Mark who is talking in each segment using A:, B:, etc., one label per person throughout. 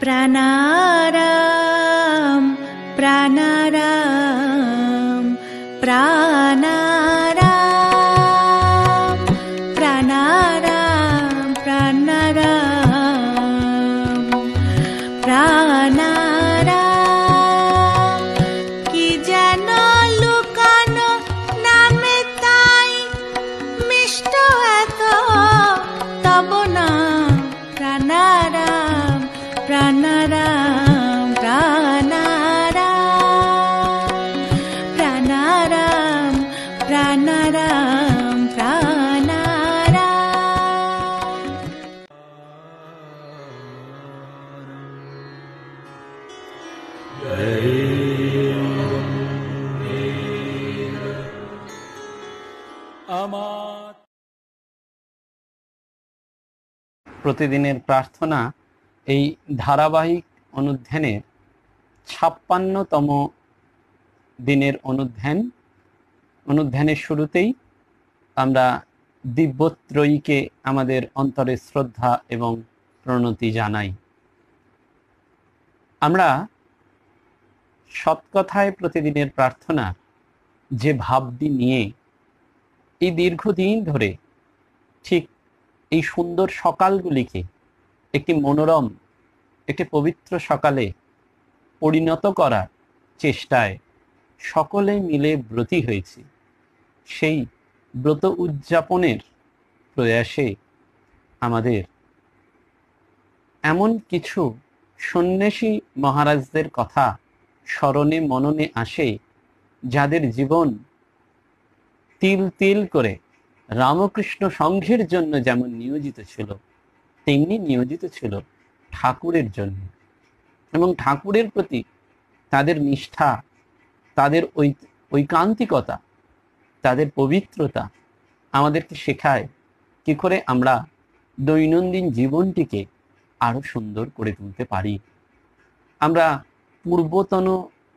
A: प्राणाराम प्राणाराम प्राणाराम प्राणाराम प्राणाराम प्राणाराम कि जेन लुकानो नामे ताई मिष्ट एत तब नाम प्राणाराम प्राणाराम प्राणाराम प्राणाराम प्राणाराम
B: প্রতিদিনের প্রার্থনা এই ধারাবাহিক অনুধ্যানের ৫৬তম দিনের অনুধ্যানের শুরুতেই আমরা দিব্যত্রয়ীকে আমাদের অন্তরে শ্রদ্ধা এবং প্রণতি জানাই। আমরা সৎকথায় প্রতিদিনের প্রার্থনা যে ভাবটি নিয়ে এই দীর্ঘদিন ধরে ঠিক এই সুন্দর সকালগুলিকে একটি মনোরম, একটি পবিত্র সকালে পরিণত করার চেষ্টায় সকলে মিলে ব্রতী হয়েছি, সেই ব্রত উদযাপনের প্রয়াসে আমাদের এমন কিছু সন্ন্যাসী মহারাজদের কথা স্মরণে মননে আসে, যাদের জীবন তিল তিল করে রামকৃষ্ণ সংঘের জন্য যেমন নিয়োজিত ছিল, তেমনি নিয়োজিত ছিল ঠাকুরের জন্য। এবং ঠাকুরের প্রতি তাদের নিষ্ঠা, তাদের ঐকান্তিকতা, তাদের পবিত্রতা আমাদেরকে শেখায় কি করে আমরা দৈনন্দিন জীবনটিকে আরো সুন্দর করে তুলতে পারি। আমরা পূর্বতন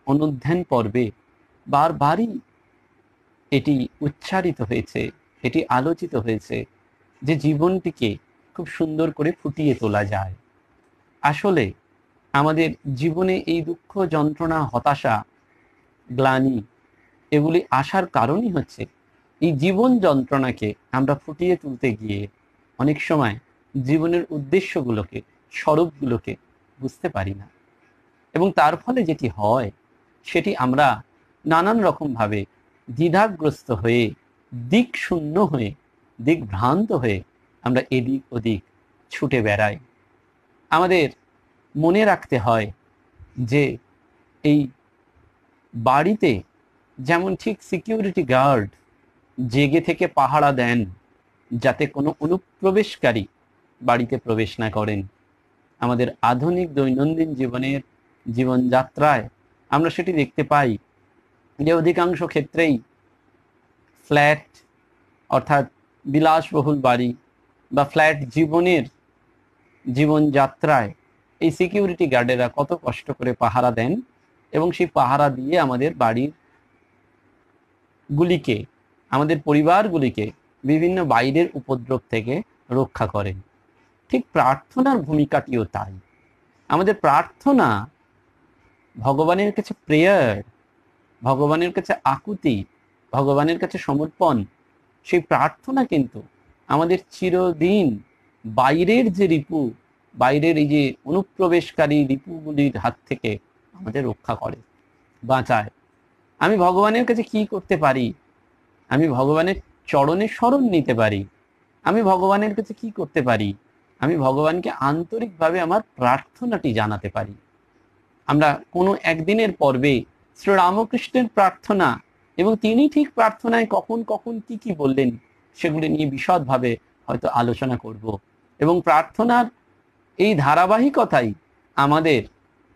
B: অনুধ্যান পর্বে বারবারই এটি উচ্চারিত হয়েছে, এটি আলোচিত হয়েছে যে জীবনটিকে খুব সুন্দর করে ফুটিয়ে তোলা যায়। আসলে আমাদের জীবনে এই দুঃখ, যন্ত্রণা, হতাশা, গ্লানি এগুলি আসার কারণই হচ্ছে এই জীবন যন্ত্রণাকে আমরা ফুটিয়ে তুলতে গিয়ে অনেক সময় জীবনের উদ্দেশ্যগুলোকে, স্বরূপগুলোকে বুঝতে পারি না। এবং তার ফলে যেটি হয় সেটি আমরা নানান রকমভাবে দ্বিধাগ্রস্ত হয়ে, দিক শূন্য হয়ে, দিকভ্রান্ত হয়ে আমরা এদিক ওদিক ছুটে বেড়াই। আমাদের মনে রাখতে হয় যে এই বাড়িতে যেমন ঠিক সিকিউরিটি গার্ড জেগে থেকে পাহারা দেন যাতে কোনো অনুপ্রবেশকারী বাড়িতে প্রবেশ না করেন, আমাদের আধুনিক দৈনন্দিন জীবনের জীবনযাত্রায় আমরা সেটি দেখতে পাই যে অধিকাংশ ক্ষেত্রেই ফ্ল্যাট অর্থাৎ বিলাসবহুল বাড়ি বা ফ্ল্যাট জীবনের জীবনযাত্রায় এই সিকিউরিটি গার্ডেরা কত কষ্ট করে পাহারা দেন এবং সেই পাহারা দিয়ে আমাদের বাড়ির গুলিকে, আমাদের পরিবারগুলিকে বিভিন্ন বাইরের উপদ্রব থেকে রক্ষা করেন। ঠিক প্রার্থনার ভূমিকাটিও তাই। আমাদের প্রার্থনা ভগবানের কাছে প্রেয়ার, ভগবানের কাছে আকুতি, ভগবানের কাছে সমর্পণ। সেই প্রার্থনা কিন্তু আমাদের চিরদিন বাইরের যে রিপু, বাইরের এই যে অনুপ্রবেশকারী রিপুগুলির হাত থেকে আমাদের রক্ষা করে, বাঁচায়। আমি ভগবানের কাছে কি করতে পারি? আমি ভগবানের চরণে শরণ নিতে পারি। আমি ভগবানের কাছে কি করতে পারি? আমি ভগবানকে আন্তরিকভাবে আমার প্রার্থনাটি জানাতে পারি। আমরা কোনো একদিনের পর্বে শ্রীরামকৃষ্ণের প্রার্থনা এবং তিনি ঠিক প্রার্থনায় কখন কখন কি কি বললেন সেগুলি নিয়ে বিশদভাবে হয়তো আলোচনা করব। এবং প্রার্থনার এই ধারাবাহিকতাই আমাদের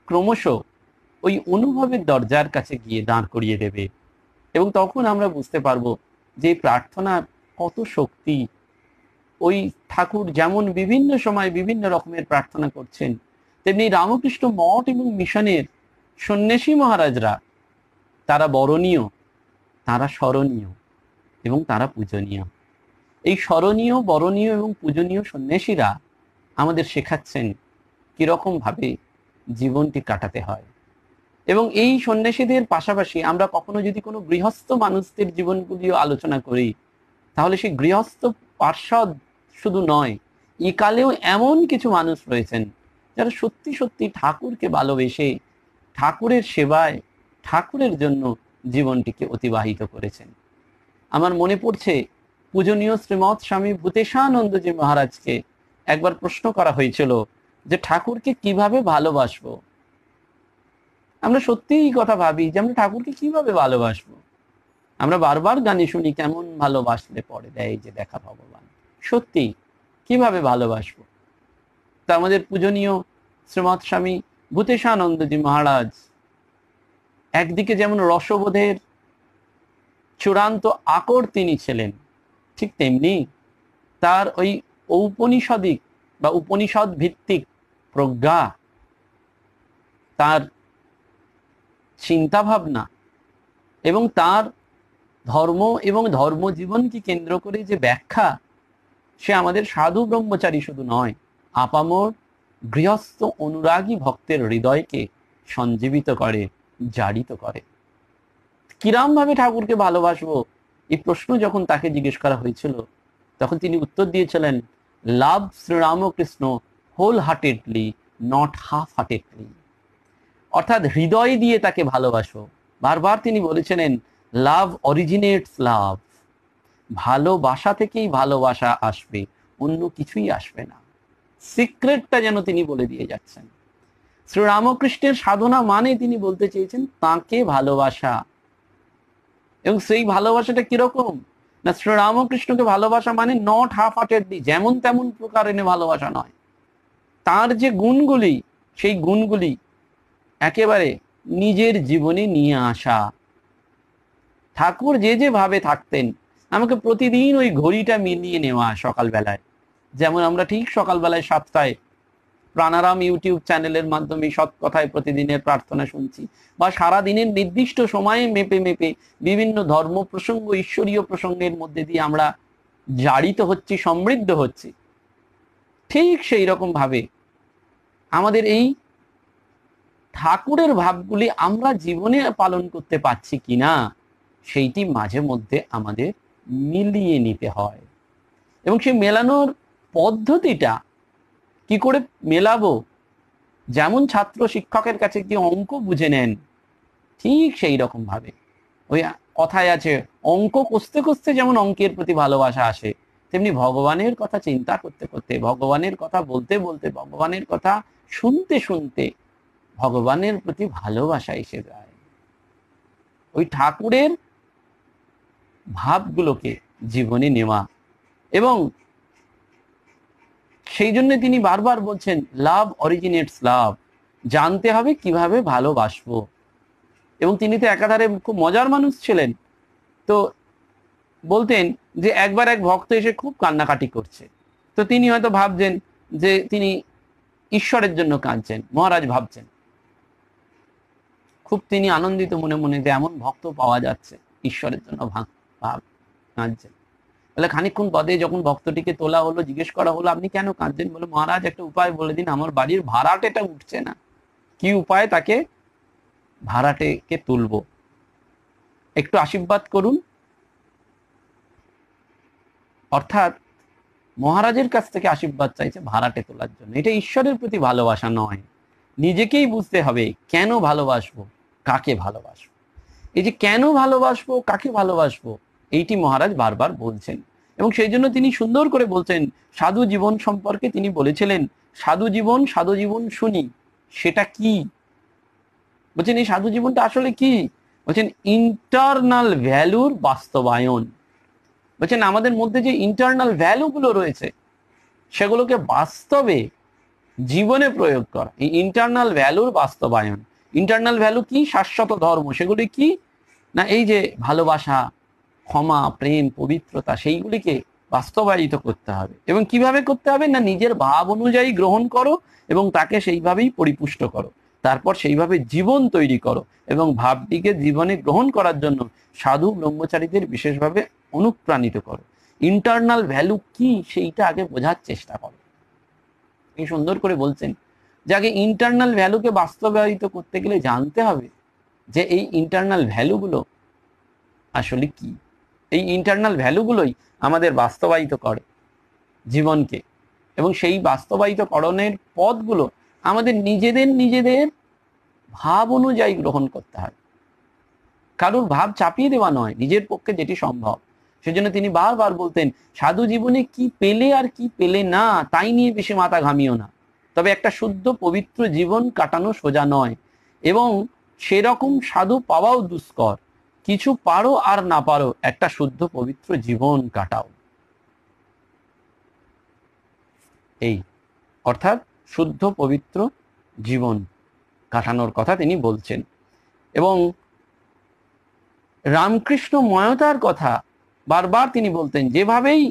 B: ক্রমশ ওই অনুভবের দরজার কাছে গিয়ে দাঁড় করিয়ে দেবে। এবং তখন আমরা বুঝতে পারবো যে প্রার্থনার কত শক্তি। ওই ঠাকুর যেমন বিভিন্ন সময় বিভিন্ন রকমের প্রার্থনা করছেন, তেমনি রামকৃষ্ণ মঠ এবং মিশনের সন্ন্যাসী মহারাজরা তারা বরণীয়, তারা স্মরণীয় এবং তারা পূজনীয়। এই স্মরণীয়, বরণীয় এবং পূজনীয় সন্ন্যাসীরা আমাদের শেখাচ্ছেন কিরকম ভাবে জীবনটি কাটাতে হয়। এবং এই সন্ন্যাসীদের পাশাপাশি আমরা কখনো যদি কোনো গৃহস্থ মানুষদের জীবনগুলিও আলোচনা করি, তাহলে সেই গৃহস্থ পার্ষদ শুধু নয়, একালেও এমন কিছু মানুষ রয়েছেন যারা সত্যি সত্যি ঠাকুরকে ভালোবেসে ঠাকুরের সেবায় ঠাকুরের জন্য জীবনটিকে অতিবাহিত করেছেন। আমার মনে পড়ছে পূজনীয় শ্রীমৎ স্বামী ভূতেশানন্দজি মহারাজকে একবার প্রশ্ন করা হয়েছিল যে ঠাকুরকে কিভাবে ভালোবাসবো। আমরা সত্যিই এই কথা ভাবি যে আমরা ঠাকুরকে কিভাবে ভালোবাসবো। আমরা বারবার গানে শুনি কেমন ভালোবাসলে পরে দেয় যে দেখা ভগবান। সত্যি কিভাবে ভালোবাসবো? তা আমাদের পূজনীয় শ্রীমৎ স্বামী ভূতেশানন্দজি মহারাজ একদিকে যেমন রসবোধের চূড়ান্ত আকর তিনি ছিলেন, ঠিক তেমনি তার ওই ঔপনিষদিক বা উপনিষদ ভিত্তিক প্রজ্ঞা, তার চিন্তা ভাবনা এবং তার ধর্ম এবং ধর্মজীবনকে কেন্দ্র করে যে ব্যাখ্যা, সে আমাদের সাধু ব্রহ্মচারী শুধু নয়, আপামর গৃহস্থ অনুরাগী ভক্তের হৃদয়কে সঞ্জীবিত করে, জারিত করে। কিরম ভাবে ঠাকুরকে ভালোবাসবো এই প্রশ্ন যখন তাকে জিজ্ঞেস করা হয়েছিল, তখন তিনি উত্তর দিয়েছিলেন, লাভ Sri Ramakrishna whole heartedly, not half heartedly. অর্থাৎ হৃদয় দিয়ে তাকে ভালোবাসো। বারবার তিনি বলেছিলেন, লাভ অরিজিনেটস লাভ, ভালোবাসা থেকেই ভালোবাসা আসবে, অন্য কিছুই আসবে না। সিক্রেটটা যেন তিনি বলে দিয়ে যাচ্ছেন। শ্রীরামকৃষ্ণের সাধনা মানে তিনি বলতে চেয়েছেন তাকে ভালোবাসা। এবং সেই ভালোবাসাটা কিরকম না, শ্রীরামকৃষ্ণকে ভালোবাসা মানে নট হাফ হার্টেডলি, যেমন তেমন প্রকার এনে ভালোবাসা নয়। তার যে গুণগুলি, সেই গুণগুলি একেবারে নিজের জীবনে নিয়ে আসা। ঠাকুর যে যে ভাবে থাকতেন, আমাকে প্রতিদিন ওই ঘড়িটা মিলিয়ে নেওয়া সকালবেলায়। যেমন আমরা ঠিক সকালবেলায় 7টায় প্রাণারাম ইউটিউব চ্যানেলের মাধ্যমে সৎ কথায় প্রতিদিনের প্রার্থনা শুনছি, বা সারা দিনের নির্দিষ্ট সময়ে মেপে মেপে বিভিন্ন ধর্ম প্রসঙ্গ, ঈশ্বরীয় প্রসঙ্গের মধ্যে দিয়ে আমরা জারিত হচ্ছি, সমৃদ্ধ হচ্ছি। ঠিক সেই রকম ভাবে আমাদের এই ঠাকুরের ভাবগুলি আমরা জীবনে পালন করতে পারছি কিনা, সেইটি মাঝে মধ্যে আমাদের মিলিয়ে নিতে হয়। এবং সেই মেলানোর পদ্ধতিটা কি করে মেলাবো, যেমন ছাত্র শিক্ষকের কাছে গিয়ে অঙ্ক বুঝে নেন, ঠিক সেই রকম ভাবে ওই কথায় আছে, অঙ্ক কষতে কষতে যেমন অঙ্কের প্রতি ভালোবাসা আসে, তেমনি ভগবানের কথা চিন্তা করতে করতে, ভগবানের কথা বলতে বলতে, ভগবানের কথা শুনতে শুনতে ভগবানের প্রতি ভালোবাসা এসে যায়। ওই ঠাকুরের ভাবগুলোকে জীবনে নেওয়া। এবং সেই জন্য তিনি বারবার বলছেন, লাভ অরিজিনেটস লাভ, জানতে হবে কিভাবে ভালোবাসবো। এবং তিনি তো একাধারে খুব মজার মানুষ ছিলেন। তো বলতেন যে একবার এক ভক্ত এসে খুব কান্নাকাটি করছে, তো তিনি হয়তো ভাবছেন যে তিনি ঈশ্বরের জন্য কাঁদছেন। মহারাজ ভাবছেন, খুব তিনি আনন্দিত মনে মনে যে এমন ভক্ত পাওয়া যাচ্ছে ঈশ্বরের জন্য কাঁদছেন। বলে খানিকক্ষণ বাদে যখন ভক্তটিকে তোলা হলো, জিজ্ঞেস করা হলো, আপনি কেন কাঁদছেন? বলে, মহারাজ একটা উপায় বলে দিন, আমার বাড়ির ভাড়াটেটা উঠছে না। কি উপায় তাকে ভাড়াটেকে তুলবো, একটু আশীর্বাদ করুন। অর্থাৎ মহারাজের কাছ থেকে আশীর্বাদ চাইছে ভাড়াটে তোলার জন্য। এটা ঈশ্বরের প্রতি ভালোবাসা নয়। নিজেকেই বুঝতে হবে কেন ভালোবাসবো, কাকে ভালোবাসবো। এই যে কেন ভালোবাসবো, কাকে ভালোবাসবো, এইটি মহারাজ বারবার বলছেন। এবং সেই জন্য তিনি সুন্দর করে বলছেন, সাধু জীবন সম্পর্কে তিনি বলেছিলেন, সাধু জীবন শুনি, সেটা কি? বলছেন এই সাধু জীবনটা আসলে কি? বলছেন ইন্টারনাল ভ্যালুর বাস্তবায়ন। বলছেন আমাদের মধ্যে যে ইন্টারনাল ভ্যালুগুলো রয়েছে, সেগুলোকে বাস্তবে জীবনে প্রয়োগ করা, এই ইন্টারনাল ভ্যালুর বাস্তবায়ন। ইন্টারনাল ভ্যালু কি? শাশ্বত ধর্ম। সেগুলি কি না, এই যে ভালোবাসা, ক্ষমা, প্রেম, পবিত্রতা, সেইগুলিকে বাস্তবায়িত করতে হবে। এবং কিভাবে করতে হবে না, নিজের ভাব অনুযায়ী গ্রহণ করো এবং তাকে সেইভাবেই পরিপুষ্ট করো। তারপর সেইভাবে জীবন তৈরি করো এবং ভাবটিকে জীবনে গ্রহণ করার জন্য সাধু ব্রহ্মচারীদের বিশেষভাবে অনুপ্রাণিত করো। ইন্টারনাল ভ্যালু কি সেইটা আগে বোঝার চেষ্টা করো। এই সুন্দর করে বলছেন, যাকে ইন্টারনাল ভ্যালুকে বাস্তবায়িত করতে গেলে জানতে হবে যে এই ইন্টারনাল ভ্যালুগুলো আসলে কি। এই ইন্টারনাল ভ্যালুগুলোই আমাদের বাস্তবায়িত করে জীবনকে, এবং সেই বাস্তবায়িতকরণের পথগুলো আমাদের নিজেদের ভাব অনুযায়ী গ্রহণ করতে হয়। কারোর ভাব চাপিয়ে দেওয়া নয়, নিজের পক্ষে যেটি সম্ভব। সেজন্য তিনি বারবার বলতেন, সাধু জীবনে কি পেলে আর কি পেলে না তাই নিয়ে বেশি মাথা ঘামিও না, তবে একটা শুদ্ধ পবিত্র জীবন কাটানো সোজা নয়, এবং সেরকম সাধু পাওয়াও দুষ্কর। কিছু পারো আর না পারো, একটা শুদ্ধ পবিত্র জীবন কাটাও। এই অর্থাৎ শুদ্ধ পবিত্র জীবন কাটানোর কথা তিনি বলছেন। এবং রামকৃষ্ণ ময়তার কথা বারবার তিনি বলতেন, যেভাবেই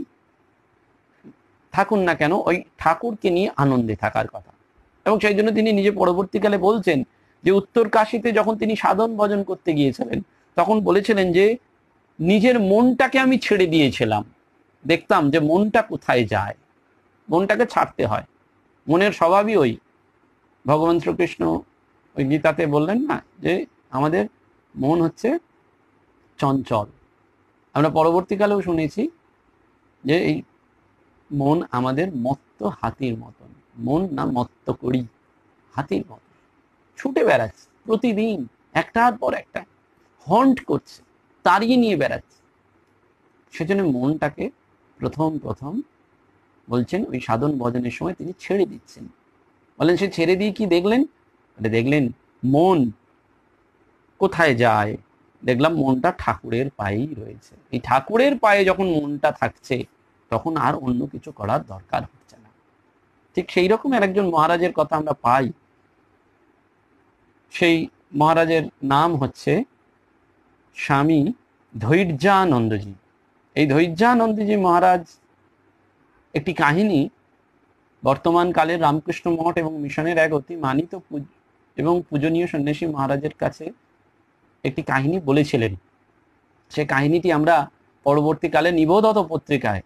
B: থাকুন না কেন ওই ঠাকুরকে নিয়ে আনন্দে থাকার কথা। এবং সেই জন্য তিনি নিজে পরবর্তীকালে বলছেন যে উত্তর কাশীতে যখন তিনি সাধন ভজন করতে গিয়েছিলেন তখন বলেছিলেন যে নিজের মনটাকে আমি ছেড়ে দিয়েছিলাম, দেখতাম যে মনটা কোথায় যায়, মনটাকে ছাড়তে হয়। মনের স্বভাবই ওই, ভগবান শ্রীকৃষ্ণ ওই গীতাতে বললেন না যে আমাদের মন হচ্ছে চঞ্চল। আমরা পরবর্তীকালেও শুনেছি যে এই মন আমাদের মত্ত হাতির মতন, মন না মত্ত করি, হাতির মতন ছুটে বেড়াচ্ছে প্রতিদিন, একটার পর একটা হন্ট করছে, তাড়িয়ে নিয়ে বেড়াচ্ছে। সেজন্য মনটাকে প্রথম বলছেন ওই সাধন ভজনের সময় তিনি ছেড়ে দিচ্ছেন। বলেন সে ছেড়ে দিয়ে কি দেখলেন? দেখলেন মন কোথায় যায়, দেখলাম মনটা ঠাকুরের পায়েই রয়েছে। এই ঠাকুরের পায়ে যখন মনটা থাকছে তখন আর অন্য কিছু করার দরকার হচ্ছে না। ঠিক সেই রকম একজন মহারাজের কথা আমরা পাই। সেই মহারাজের নাম হচ্ছে স্বামী ধৈর্যানন্দজি। এই ধৈর্যানন্দজি মহারাজ একটি কাহিনী বর্তমান কালের রামকৃষ্ণ মঠ এবং মিশনের এক অতি মানিত এবং পূজনীয় সন্ন্যাসী মহারাজের কাছে একটি কাহিনী বলেছিলেন। সে কাহিনীটি আমরা পরবর্তীকালে নিবোধত পত্রিকায়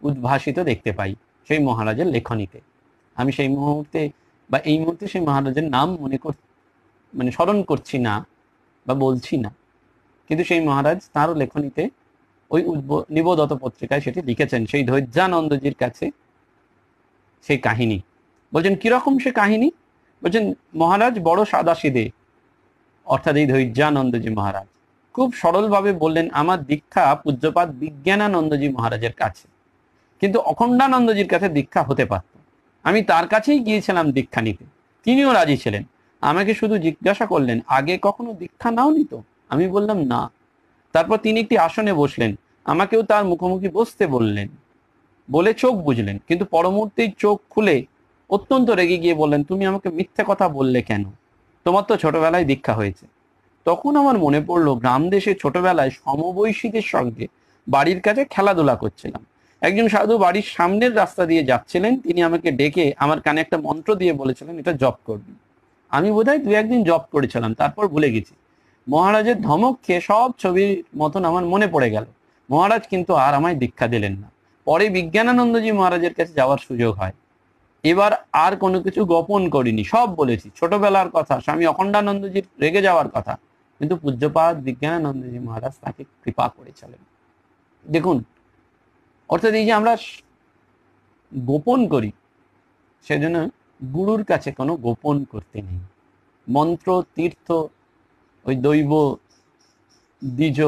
B: উদ্ভাসিত দেখতে পাই সেই মহারাজের লেখনীতে। আমি সেই মুহূর্তে বা এই মুহূর্তে সেই মহারাজের নাম স্মরণ করছি না বা বলছি না, কিন্তু সেই মহারাজ তাঁরও লেখনীতে ওই নিবোধত পত্রিকায় সেটি লিখেছেন সেই ধৈর্যানন্দজির কাছে সেই কাহিনী। বলছেন কিরকম সে কাহিনী? বলছেন মহারাজ বড় সাদাসিধে, অর্থাৎ এই ধৈর্যানন্দজি মহারাজ খুব সরলভাবে বললেন, আমার দীক্ষা পূজ্যপাদ বিজ্ঞানানন্দজি মহারাজের কাছে, কিন্তু অখণ্ডানন্দজির কাছে দীক্ষা হতে পারত। আমি তার কাছেই গিয়েছিলাম দীক্ষা নিতে, তিনিও রাজি ছিলেন। আমাকে শুধু জিজ্ঞাসা করলেন, আগে কখনো দীক্ষা নাও নিত? আমি বললাম না। তারপর তিনি একটি আসনে বসলেন, আমাকেও তার মুখোমুখি বসতে বললেন, বলে চোখ বুঝলেন, কিন্তু পরমুহূর্তেই চোখ খুলে অত্যন্ত রেগে গিয়ে বললেন, তুমি আমাকে মিথ্যে কথা বললে কেন? তোমার তো ছোটবেলায় দীক্ষা হয়েছে। তখন আমার মনে পড়লো গ্রাম দেশে ছোটবেলায় সমবয়সীদের সঙ্গে বাড়ির কাছে খেলাধুলা করছিলাম। একজন সাধু বাড়ির সামনের রাস্তা দিয়ে যাচ্ছিলেন, তিনি আমাকে ডেকে আমার কানে একটা মন্ত্র দিয়ে বলেছিলেন, এটা জপ করবি। আমি বোধহয় 2-1 দিন জপ করেছিলাম, তারপর ভুলে গেছি। মহারাজের ধমক খেয়ে সব ছবির মতন আমার মনে পড়ে গেল। মহারাজ কিন্তু আর আমায় দীক্ষা দিলেন না। পরে বিজ্ঞানানন্দজি মহারাজের কাছে যাওয়ার সুযোগ হয়। এবার আর কোনো কিছু গোপন করিনি, সব বলেছি, ছোটবেলার কথা, স্বামী অখণ্ডানন্দজির রেগে যাওয়ার কথা, কিন্তু পূজ্যপাদ বিজ্ঞানানন্দজি মহারাজ তাকে কৃপা করেছিলেন। দেখুন, অর্থাৎ এই যে আমরা গোপন করি, সেজন্য গুরুর কাছে কোনো গোপন করতে নেই। মন্ত্র, তীর্থ, ওই দৈব, দ্বিজ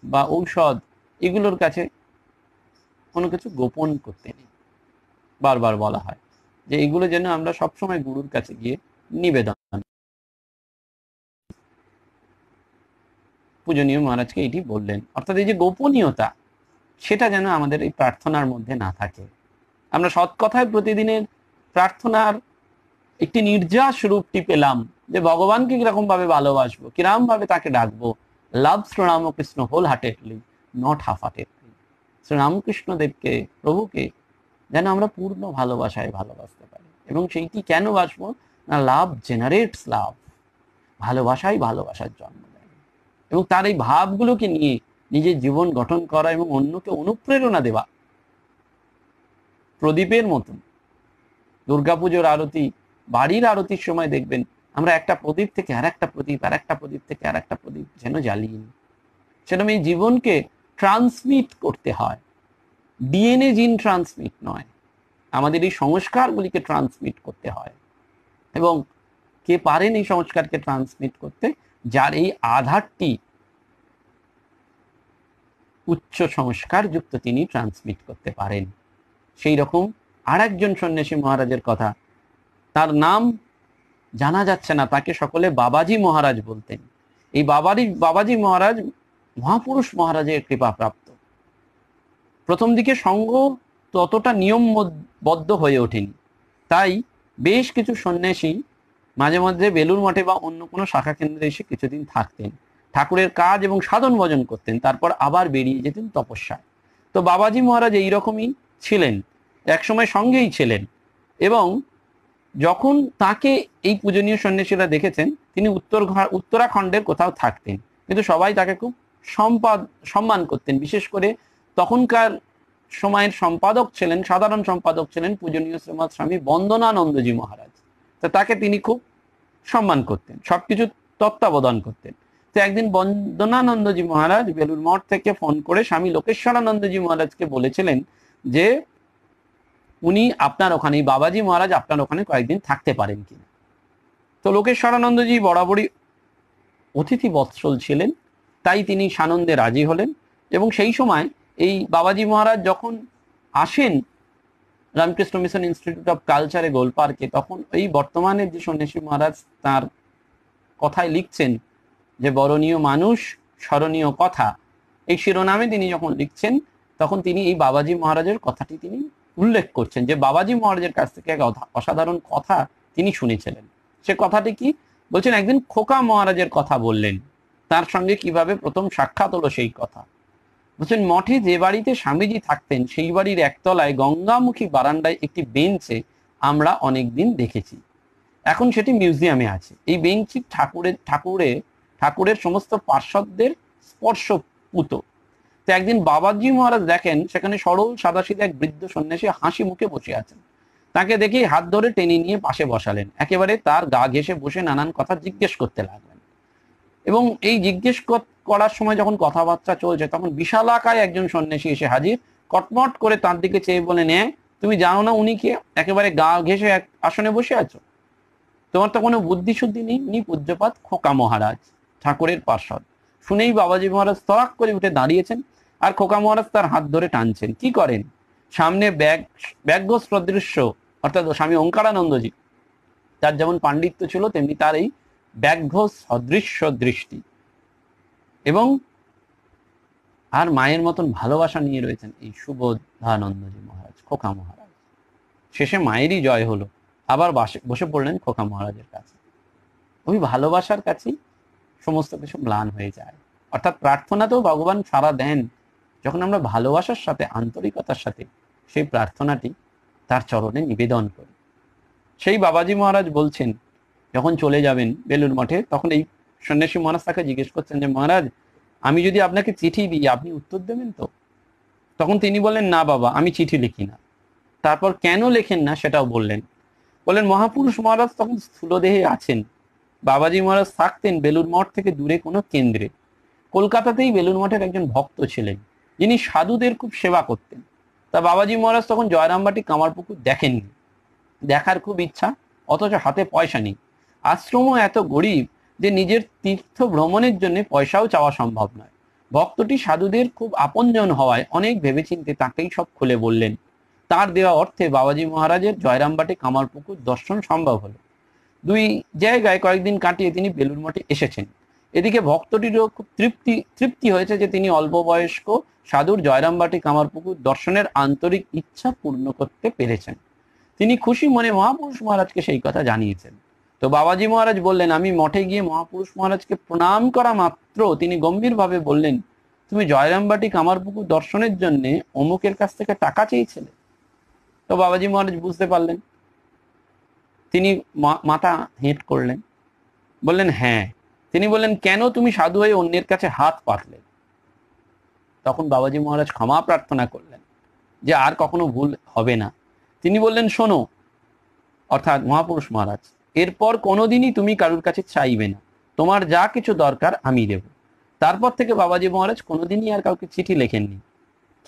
B: বা ঔষধ, এগুলোর কাছে কোনো কিছু গোপন করতে নেই। বারবার বলা হয় যে এগুলো যেন আমরা সবসময় গুরুর কাছে গিয়ে নিবেদন। পূজনীয় মহারাজকে এটি বললেন। অর্থাৎ এই যে গোপনীয়তা, সেটা যেন আমাদের এই প্রার্থনার মধ্যে না থাকে। আমরা সৎ কথায় প্রতিদিনের প্রার্থনার একটি নির্যাস রূপটি পেলাম, যে ভগবানকে কিরকম ভাবে ভালোবাসবো, কিরকম ভাবে তাকে ডাকবো। লাভ Sri Ramakrishna whole heartedly, not half heartedly. Sri Ramakrishna দেবকে, প্রভুকে যেন আমরা পূর্ণ ভালোবাসায় ভালোবাসতে পারি। এবং সেইটি কেন বাসবো না, লাভ জেনারেটস লাভ, ভালোবাসাই ভালোবাসার জন্ম দেয়। এবং তার এই ভাবগুলোকে নিয়ে নিজের জীবন গঠন করা এবং অন্যকে অনুপ্রেরণা দেওয়া। প্রদীপের মতন দুর্গাপুজোর আরতি বাড়ির আরতির সময় দেখবেন আমরা একটা প্রদীপ থেকে আর একটা প্রদীপ, আর একটা প্রদীপ থেকে আর একটা প্রদীপ যেন জ্বালিয়ে নিই। সেরকম এই জীবনকে ট্রান্সমিট করতে হয়, ডিএনএ জিন ট্রান্সমিট নয়, আমাদের এই সংস্কারগুলিকে ট্রান্সমিট করতে হয়। এবং কে পারেন এই সংস্কারকে ট্রান্সমিট করতে? যার এই আধারটি উচ্চ সংস্কার যুক্ত, তিনি ট্রান্সমিট করতে পারেন। সেই রকম আর একজন সন্ন্যাসী মহারাজের কথা, তার নাম জানা যাচ্ছে না, তাকে সকলে বাবাজি মহারাজ বলতেন। এই বাবাজি মহারাজ মহাপুরুষ মহারাজের কৃপাপ্রাপ্ত। প্রথম দিকে সঙ্গ ততটা নিয়মবদ্ধ হয়ে ওঠেনি, তাই বেশ কিছু সন্ন্যাসী মাঝে মধ্যে বেলুড় মঠে বা অন্য কোনো শাখা কেন্দ্রে এসে কিছুদিন থাকতেন, ঠাকুরের কাজ এবং সাধন ভজন করতেন, তারপর আবার বেরিয়ে যেতেন তপস্যায়। তো বাবাজি মহারাজ এইরকমই ছিলেন, একসময় সঙ্গেই ছিলেন। এবং যখন তাকে এই পূজনীয় সন্ন্যাসীরা দেখেছেন, তিনি উত্তরাখণ্ডের কোথাও থাকতেন, কিন্তু সবাই তাকে খুব সম্মান করতেন। বিশেষ করে তখনকার সময়ের সম্পাদক ছিলেন, সাধারণ সম্পাদক ছিলেন পূজনীয় শ্রীমৎ স্বামী বন্দনানন্দজি মহারাজ। তো তাকে তিনি খুব সম্মান করতেন, সবকিছু তত্ত্বাবধান করতেন। তো একদিন বন্দনানন্দজি মহারাজ বেলুড় মঠ থেকে ফোন করে স্বামী লোকেশ্বরানন্দজি মহারাজকে বলেছিলেন যে উনি আপনার ওখানে, বাবাজি মহারাজ আপনার ওখানে কয়েকদিন থাকতে পারেন কিনা। তো লোকেশ্বরানন্দজি বরাবরই অতিথি বৎসল ছিলেন, তাই তিনি সানন্দে রাজি হলেন। এবং সেই সময় এই বাবাজি মহারাজ যখন আসেন রামকৃষ্ণ মিশন ইনস্টিটিউট অফ কালচারে গোলপার্কে, তখন এই বর্তমানের যে সন্ন্যাসী মহারাজ তার কথায় লিখছেন যে বরণীয় মানুষ স্মরণীয় কথা, এই শিরোনামে তিনি যখন লিখছেন, তখন তিনি এই বাবাজি মহারাজের কথাটি তিনি উল্লেখ করছেন যে বাবাজি মহারাজের কাছ থেকে এক অসাধারণ কথা তিনি শুনেছিলেন। সে কথাটি কি বলছেন, একদিন খোকা মহারাজের কথা বললেন, তার সঙ্গে কিভাবে প্রথম সাক্ষাৎ হলো সেই কথা। বলছেন মঠে যে বাড়িতে স্বামীজি থাকতেন সেই বাড়ির একতলায় গঙ্গামুখী বারান্দায় একটি বেঞ্চে আমরা অনেকদিন দেখেছি, এখন সেটি মিউজিয়ামে আছে। এই বেঞ্চটি ঠাকুরের সমস্ত পার্শ্বদের স্পর্শপুত। তো একদিন বাবাজি মহারাজ দেখেন সেখানে সরল সাদাসিধা এক বৃদ্ধ সন্ন্যাসী হাসি মুখে বসে আছেন। তাকে দেখেই হাত ধরে টেনে নিয়ে পাশে বসালেন, একেবারে তার গা ঘেঁষে বসে নানান কথা জিজ্ঞেস করতে লাগলেন। এবং এই জিজ্ঞেস করার সময় যখন কথাবার্তা চলছে, তখন বিশালাকায় একজন সন্ন্যাসী এসে হাজির, কটমট করে তার দিকে চেয়ে বলে, নে তুমি জানো না উনি কে? একেবারে গা ঘেঁষে এক আসনে বসে আছো, তোমার তো কোনো বুদ্ধি শুদ্ধি নেই। উনি পূজ্যপাত খোকা মহারাজ, ঠাকুরের পার্ষদ। শুনেই বাবাজি মহারাজ তরাক করে উঠে দাঁড়িয়েছেন, আর খোকা মহারাজ তার হাত ধরে টানছেন। কি করেন? সামনে ব্যাঘ্র সদৃশ্য, অর্থাৎ স্বামী ওঙ্কারানন্দজি, তার যেমন পাণ্ডিত্য ছিল তেমনি তার এই ব্যাঘ্র সদৃশ্য দৃষ্টি, এবং আর মায়ের মতন ভালোবাসা নিয়ে রয়েছেন এই সুবোধানন্দজি মহারাজ, খোকা মহারাজ। শেষে মায়েরই জয় হলো, আবার বসে পড়লেন খোকা মহারাজের কাছে। ওই ভালোবাসার কাছেই সমস্ত কিছু ম্লান হয়ে যায়। অর্থাৎ প্রার্থনাতেও ভগবান সাড়া দেন যখন আমরা ভালোবাসার সাথে, আন্তরিকতার সাথে সেই প্রার্থনাটি তার চরণে নিবেদন করি। সেই বাবাজি মহারাজ বলছেন যখন চলে যাবেন বেলুড় মঠে, তখন এই সন্ন্যাসী মহারাজ তাকে জিজ্ঞেস করছেন যে মহারাজ, আমি যদি আপনাকে চিঠি দিই আপনি উত্তর দেবেন তো? তখন তিনি বললেন, না বাবা, আমি চিঠি লিখি না। তারপর কেন লেখেন না সেটাও বললেন। বললেন মহাপুরুষ মহারাজ তখন স্থূলদেহে আছেন। বাবাজি মহারাজ থাকতেন বেলুড় মঠ থেকে দূরে কোনো কেন্দ্রে। কলকাতাতেই বেলুড় মঠের একজন ভক্ত ছিলেন যিনি সাধুদের খুব সেবা করতেন। তা বাবাজি মহারাজ তখন জয়রামবাটি কামারপুকুর দেখেননি, দেখার খুব ইচ্ছা, অথচ হাতে পয়সা নেই। আশ্রমও এত গরিব যে নিজের তীর্থ ভ্রমণের জন্য পয়সাও চাওয়া সম্ভব নয়। ভক্তটি সাধুদের খুব আপনজন হওয়ায় অনেক ভেবেচিন্তে তাকেই সব খুলে বললেন। তার দেওয়া অর্থে বাবাজি মহারাজের জয়রামবাটি কামারপুকুর দর্শন সম্ভব হলো। দুই জায়গায় কয়েকদিন কাটিয়ে তিনি বেলুড় মঠে এসেছেন। এদিকে ভক্তটিরও খুব তৃপ্তি হয়েছে যে তিনি অল্প বয়স্ক সাধুর জয়রামবাটি কামারপুকুর দর্শনের আন্তরিক ইচ্ছা পূর্ণ করতে পেরেছেন। তিনি খুশি মনে মহাপুরুষ মহারাজকে সেই কথা জানিয়েছেন। তো বাবাজি মহারাজ বললেন, আমি মঠে গিয়ে মহাপুরুষ মহারাজকে প্রণাম করা মাত্র তিনি গম্ভীরভাবে বললেন, তুমি জয়রামবাটি কামারপুকুর দর্শনের জন্য অমুকের কাছ থেকে টাকা চেয়েছিলে? তো বাবাজি মহারাজ বুঝতে পারলেন, তিনি মাথা হেঁট করলেন, বললেন হ্যাঁ। তিনি বললেন, কেন তুমি সাধু হয়ে অন্যের কাছে হাত পাতলে? তখন বাবাজি মহারাজ ক্ষমা প্রার্থনা করলেন যে আর কখনো ভুল হবে না। তিনি বললেন, শোনো, অর্থাৎ মহাপুরুষ মহারাজ, এরপর কোনোদিনই তুমি কারুর কাছে চাইবে না, তোমার যা কিছু দরকার আমি দেব। তারপর থেকে বাবাজি মহারাজ কোনোদিনই আর কাউকে চিঠি লেখেননি।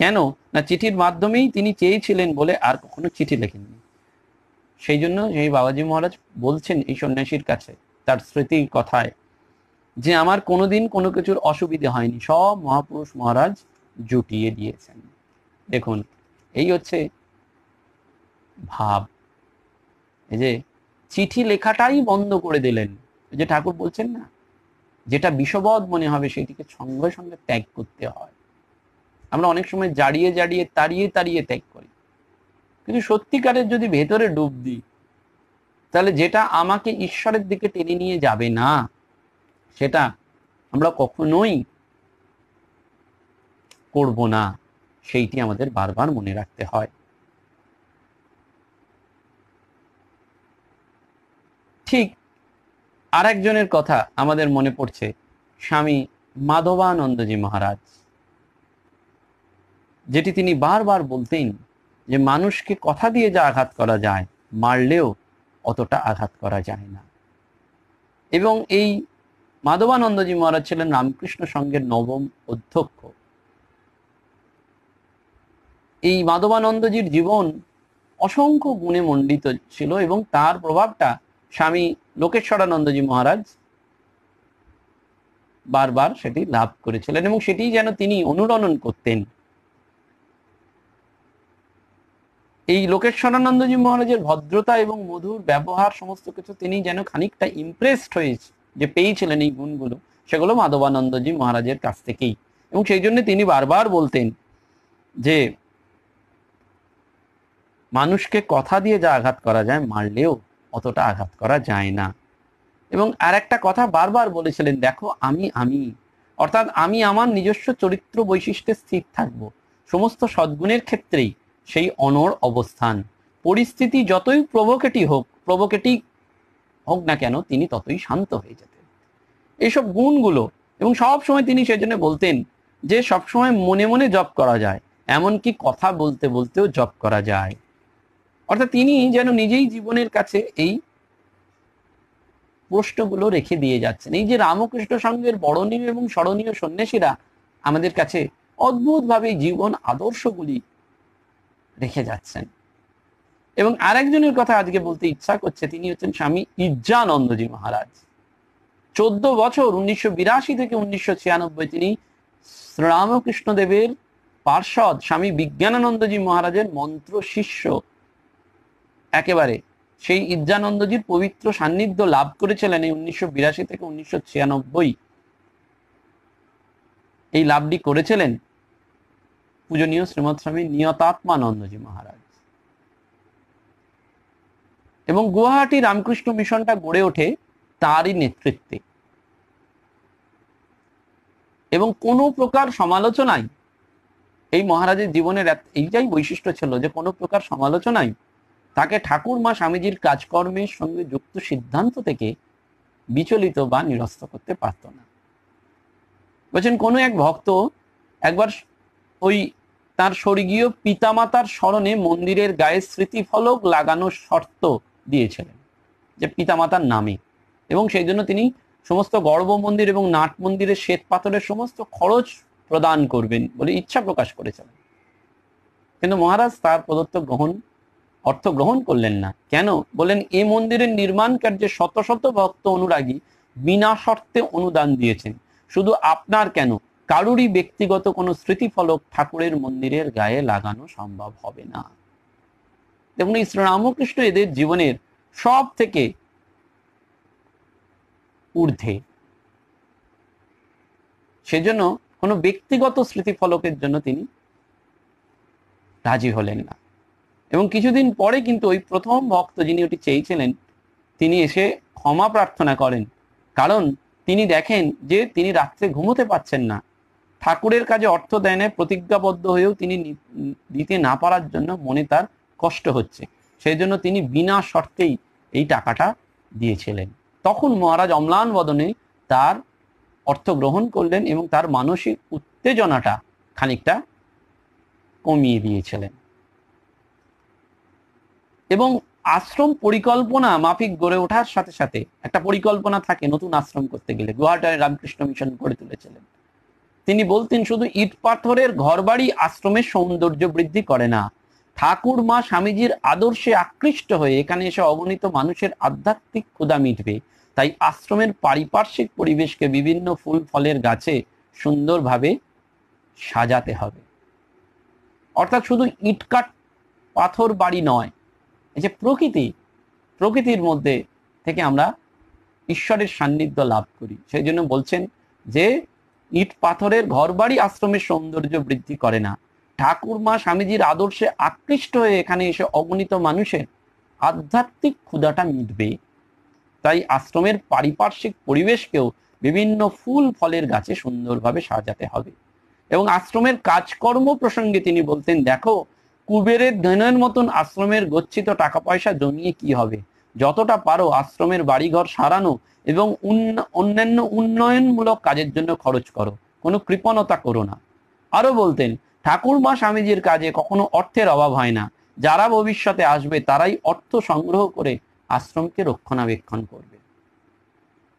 B: কেন না, চিঠির মাধ্যমেই তিনি চেয়েছিলেন বলে আর কখনো চিঠি লেখেননি। সেই জন্য এই বাবাজি মহারাজ বলছেন এই সন্ন্যাসীর কাছে তার স্মৃতির কথায় যে আমার কোনোদিন কোনো কিছুর অসুবিধে হয়নি, সব মহাপুরুষ মহারাজ জুটিয়ে দিয়েছেন। দেখুন, এই হচ্ছে ভাব। এই যে চিঠি লেখাটাই বন্ধ করে দিলেন, যে ঠাকুর বলছেন না, যেটা বিষবদ মনে হবে সেটিকে সঙ্গে সঙ্গে ত্যাগ করতে হয়। আমরা অনেক সময় জাড়িয়ে জাড়িয়ে তাড়িয়ে তাড়িয়ে ত্যাগ করি, কিন্তু সত্যিকারের যদি ভেতরে ডুব দিই, তাহলে যেটা আমাকে ঈশ্বরের দিকে টেনে নিয়ে যাবে না, সেটা আমরা কখনোই করব না। সেইটি আমাদের বারবার মনে রাখতে হয়। ঠিক আর একজনের কথা আমাদের মনে পড়ছে, স্বামী মাধবানন্দজি মহারাজ, যেটি তিনি বারবার বলতেন যে মানুষকে কথা দিয়ে যা আঘাত করা যায়, মারলেও অতটা আঘাত করা যায় না। এবং এই মাধবানন্দজি মহারাজ ছিলেন রামকৃষ্ণ সংঘের নবম অধ্যক্ষ। এই মাধবানন্দজির জীবন অসংখ্য গুণে মণ্ডিত ছিল এবং তার প্রভাবটা স্বামী লোকেশ্বরানন্দজি মহারাজ বারবার সেটি লাভ করেছিলেন এবং সেটি যেন তিনি অনুরণন করতেন। এই লোকেশ্বরানন্দজি মহারাজের ভদ্রতা এবং মধুর ব্যবহার সমস্ত কিছু তিনি যেন খানিকটা ইমপ্রেসড হয়েছে, যে পেয়েছিলেন এই গুণগুলো, সেগুলো মাধবানন্দজি মহারাজের কাছ থেকেই। এবং সেই জন্য তিনি বারবার বলতেন যে মানুষকে কথা দিয়ে যা আঘাত করা যায়, মারলেও অতটা আঘাত করা যায় না। এবং আর একটা কথা বারবার বলেছিলেন, দেখো আমি অর্থাৎ আমি আমার নিজস্ব চরিত্র বৈশিষ্ট্যে স্থির থাকবো, সমস্ত সদ্গুণের ক্ষেত্রেই সেই অনড় অবস্থান। পরিস্থিতি যতই প্রভোকেটিভ হোক না কেন, তিনি ততই শান্ত হয়ে যেতেন। এইসব গুণগুলো, এবং সব সময় তিনি সেজন্য বলতেন যে সবসময় মনে মনে জপ করা যায়, এমনকি কথা বলতে বলতেও জপ করা যায়। অর্থাৎ তিনি যেন নিজেই জীবনের কাছে এই প্রশ্নগুলো রেখে দিয়ে যাচ্ছেন। এই যে রামকৃষ্ণ সংঘের বরণীয় এবং স্মরণীয় সন্ন্যাসীরা আমাদের কাছে অদ্ভুতভাবে জীবন আদর্শগুলি রেখে যাচ্ছেন। এবং আরেকজনের কথা আজকে বলতে ইচ্ছা করছে, তিনি হচ্ছেন স্বামী ইজ্জানন্দজি মহারাজ। 14 বছর 1982 থেকে 1996 তিনি শ্রীরামকৃষ্ণ দেবের পার্ষদ স্বামী বিজ্ঞানানন্দজি মহারাজের মন্ত্র শিষ্য। একেবারে সেই ইজ্জানন্দজির পবিত্র সান্নিধ্য লাভ করেছিলেন এই 1982 থেকে 1996। এই লাভটি করেছিলেন পূজনীয় শ্রীমৎ স্বামী নিয়তাত্মানন্দজি মহারাজ। এবং গুয়াহাটি রামকৃষ্ণ মিশনটা গড়ে ওঠে তারই নেতৃত্বে। এবং কোনো প্রকার সমালোচনায়, এই মহারাজের জীবনের এইটাই বৈশিষ্ট্য ছিল যে কোনো প্রকার সমালোচনায় তাকে ঠাকুরমা স্বামীজির কাজকর্মের সঙ্গে যুক্ত সিদ্ধান্ত থেকে বিচলিত বা নিরস্ত করতে পারত না। বলছেন কোনো এক ভক্ত একবার ওই তার স্বর্গীয় পিতামাতার স্মরণে মন্দিরের গায়ে স্মৃতিফলক লাগানোর শর্ত দিয়েছিলেন, যে পিতামাতার নামে, এবং সেই জন্য তিনি সমস্ত গর্ভ মন্দির এবং নাট মন্দিরের শ্বেত পাথরের সমস্ত খরচ প্রদান করবেন বলে ইচ্ছা প্রকাশ করেছিলেন। কিন্তু মহারাজ তার প্রদত্ত অর্থ গ্রহণ করলেন না। কেন? বলেন, এ মন্দিরের নির্মাণ কার্যে শত শত ভক্ত অনুরাগী বিনা শর্তে অনুদান দিয়েছেন, শুধু আপনার কেন কারুরই ব্যক্তিগত কোনো স্মৃতিফলক ঠাকুরের মন্দিরের গায়ে লাগানো সম্ভব হবে না। দেখুন, এই শ্রীরামকৃষ্ণ এদের জীবনের সব থেকে ঊর্ধ্বে, সেজন্য কোনো ব্যক্তিগত স্মৃতিফলকের জন্য তিনি রাজি হলেন না। এবং কিছুদিন পরে কিন্তু ওই প্রথম ভক্ত যিনি ওটি চেয়েছিলেন, তিনি এসে ক্ষমা প্রার্থনা করেন, কারণ তিনি দেখেন যে তিনি রাত্রে ঘুমোতে পারছেন না, ঠাকুরের কাজে অর্থ দেয় প্রতিজ্ঞাবদ্ধ হয়েও তিনি দিতে না পারার জন্য মনে তার কষ্ট হচ্ছে, সেই জন্য তিনি বিনা শর্তেই এই টাকাটা দিয়েছিলেন। তখন মহারাজ অম্লান বদনে তার অর্থ গ্রহণ করলেন এবং তার মানসিক উত্তেজনাটা খানিকটা কমিয়ে দিয়েছিলেন। এবং আশ্রম পরিকল্পনা মাফিক গড়ে ওঠার সাথে সাথে একটা পরিকল্পনা থাকে নতুন আশ্রম করতে গেলে। গুয়াহাটি রামকৃষ্ণ মিশন গড়ে তুলেছিলেন। তিনি বলতেন শুধু ইট পাথরের ঘরবাড়ি আশ্রমের সৌন্দর্য বৃদ্ধি করে না, ঠাকুর মা স্বামীজির আদর্শে আকৃষ্ট হয়ে এখানে এসে অগণিত মানুষের আধ্যাত্মিক ক্ষুধা মিটবে। তাই আশ্রমের পারিপার্শ্বিক পরিবেশকে বিভিন্ন ফুল ফলের গাছে সুন্দরভাবে সাজাতে হবে। অর্থাৎ শুধু ইটকাট পাথর বাড়ি নয়, এই যে প্রকৃতির মধ্যে থেকে আমরা ঈশ্বরের সান্নিধ্য লাভ করি। সেই জন্য বলছেন যে ইট পাথরের ঘরবাড়ি আশ্রমের সৌন্দর্য বৃদ্ধি করে না, ঠাকুর মা স্বামীজির আদর্শে আকৃষ্ট হয়ে এখানে এসে অগণিত মানুষের আধ্যাত্মিক ক্ষুধাটা মিটবে। তাই আশ্রমের পারিপার্শ্বিক পরিবেশকেও বিভিন্ন ফুল ফলের গাছে সুন্দরভাবে সাজাতে হবে। এবং আশ্রমের কাজকর্ম প্রসঙ্গে তিনি বলতেন, দেখো কুবেরের ধনের মতন আশ্রমের গচ্ছিত টাকা পয়সা জমিয়ে কি হবে, যতটা পারো আশ্রমের বাড়িঘর সারানো এবং অন্যান্য উন্নয়নমূলক কাজের জন্য খরচ করো, কোনো কৃপণতা করো না। আরো বলতেন, ঠাকুর মা স্বামীজির কাজে কখনো অর্থের অভাব হয় না, যারা ভবিষ্যতে আসবে তারাই অর্থ সংগ্রহ করে আশ্রমকে রক্ষণাবেক্ষণ করবে।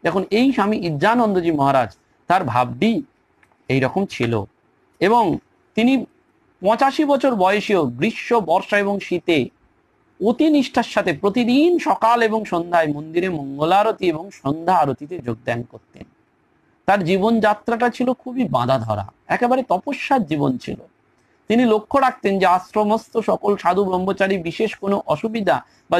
B: দেখুন, এই স্বামী ইজ্জানন্দজি মহারাজ, তার ভাবটি এইরকম ছিল। এবং তিনি 85 বছর বয়সেও গ্রীষ্ম, বর্ষা এবং শীতে অতি নিষ্ঠার সাথে প্রতিদিন সকাল এবং সন্ধ্যায় মন্দিরে মঙ্গলারতি এবং সন্ধ্যা আরতিতে যোগদান করতেন। তার জীবনযাত্রাটা ছিল খুবই বাঁধা ধরা, একেবারে তপস্যার জীবন ছিল। তিনি লক্ষ্য রাখতেন যে আশ্রমস্থ সকল সাধু ব্রহ্মচারী বিশেষ কোনো অসুবিধা বা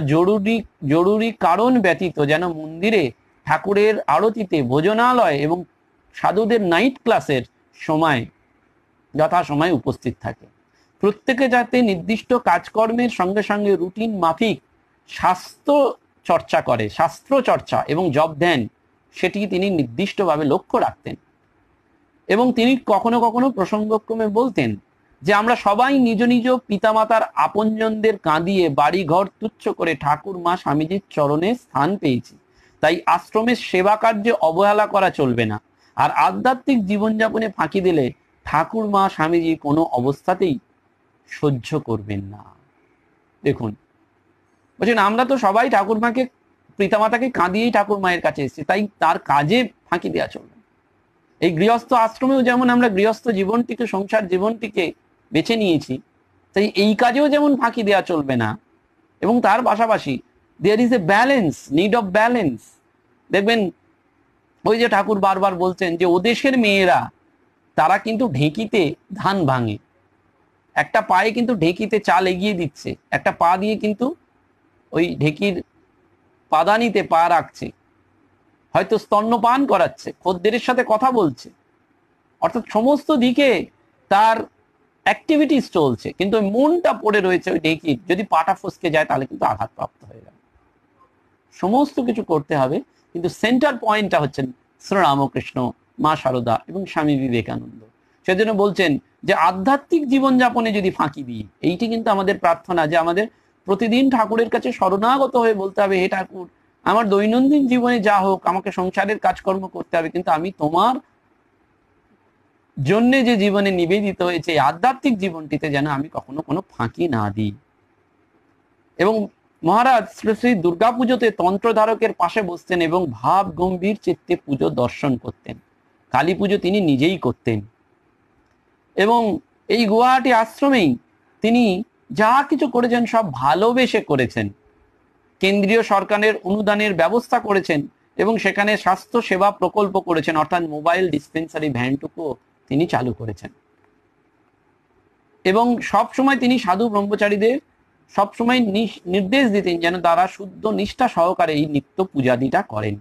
B: জরুরি কারণ ব্যতীত যেন মন্দিরে, ঠাকুরের আরতিতে, ভোজনালয় এবং সাধুদের নাইট ক্লাসের সময় যথাসময়ে উপস্থিত থাকে। প্রত্যেকে যাতে নির্দিষ্ট কাজকর্মের সঙ্গে সঙ্গে রুটিন মাফিক শাস্ত্র চর্চা এবং জপ ধ্যান, সেটি তিনি নির্দিষ্টভাবে লক্ষ্য রাখতেন। এবং তিনি কখনো কখনো প্রসঙ্গক্রমে বলতেন যে আমরা সবাই নিজ নিজ পিতামাতার আপনজনদের কাঁদিয়ে বাড়ি ঘর তুচ্ছ করে ঠাকুর মা স্বামীজির চরণে স্থান পেয়েছি, তাই আশ্রমের সেবা কার্যে অবহেলা করা চলবে না। আর আধ্যাত্মিক জীবনযাপনে ফাঁকি দিলে ঠাকুর মা স্বামীজি কোনো অবস্থাতেই সহ্য করবেন না। দেখুন, বলছেন আমরা তো সবাই ঠাকুর মাকে, পিতামাতাকে কাঁদিয়েই ঠাকুর মায়ের কাছে এসেছি, তাই তার কাজে ফাঁকি দেওয়া চলবে। এই গৃহস্থ আশ্রমেও যেমন আমরা গৃহস্থ জীবনটিকে, সংসার জীবনটিকে বেছে নিয়েছি, তাই এই কাজেও যেমন ফাঁকি দেওয়া চলবে না। এবং তার পাশাপাশি there is a balance, need of balance. দেখবেন ওই যে ঠাকুর বারবার বলছেন যে ও দেশের মেয়েরা তারা কিন্তু ঢেঁকিতে ধান ভাঙে, একটা পায়ে কিন্তু ঢেঁকিতে চাল এগিয়ে দিচ্ছে, একটা পা দিয়ে কিন্তু ওই ঢেঁকির পাদানিতে পা রাখছে, হয়তো স্তন্যপান করাচ্ছে, খদ্দেরের সাথে কথা বলছে, অর্থাৎ সমস্ত দিকে তার অ্যাক্টিভিটিস চলছে, কিন্তু ওই মনটা পড়ে রয়েছে ওই ঢেঁকির। যদি পাটা ফসকে যায় তাহলে কিন্তু আঘাতপ্রাপ্ত হয়ে যাবে। সমস্ত কিছু করতে হবে, কিন্তু সেন্টার পয়েন্টটা হচ্ছেন শ্রীরামকৃষ্ণ, মা শারদা এবং স্বামী বিবেকানন্দ। সেজন্য বলছেন যে আধ্যাত্মিক জীবনযাপনে যদি ফাঁকি দিই, এইটি কিন্তু আমাদের প্রার্থনা, যে আমাদের প্রতিদিন ঠাকুরের কাছে শরণাগত হয়ে বলতে হবে, হে ঠাকুর, আমার দৈনন্দিন জীবনে যা হোক, আমাকে সংসারের কাজকর্ম করতে হবে, কিন্তু আমি তোমার জন্যে যে জীবনে নিবেদিত হয়েছে এই আধ্যাত্মিক জীবনটিতে যেন আমি কখনো কোনো ফাঁকি না দিই। এবং মহারাজ শ্রী শ্রী দুর্গাপুজোতে তন্ত্রধারকের পাশে বসতেন এবং ভাব গম্ভীর চিত্তে পুজো দর্শন করতেন। কালী পুজো তিনি নিজেই করতেন। এবং এই গুয়াহাটি আশ্রমেই তিনি যা কিছু করেছেন সব ভালোবেসে করেছেন। কেন্দ্রীয় সরকারের অনুদানের ব্যবস্থা করেছেন এবং সেখানে স্বাস্থ্য সেবা প্রকল্প করেছেন, অর্থাৎ মোবাইল ডিসপেন্সারি ভ্যানটুকু তিনি চালু করেছেন। এবং সব সময় তিনি সাধু ব্রহ্মচারীদের সবসময় নির্দেশ দিতেন যেন তারা শুদ্ধ নিষ্ঠা সহকারে এই নিত্য পূজাদিটা করেন।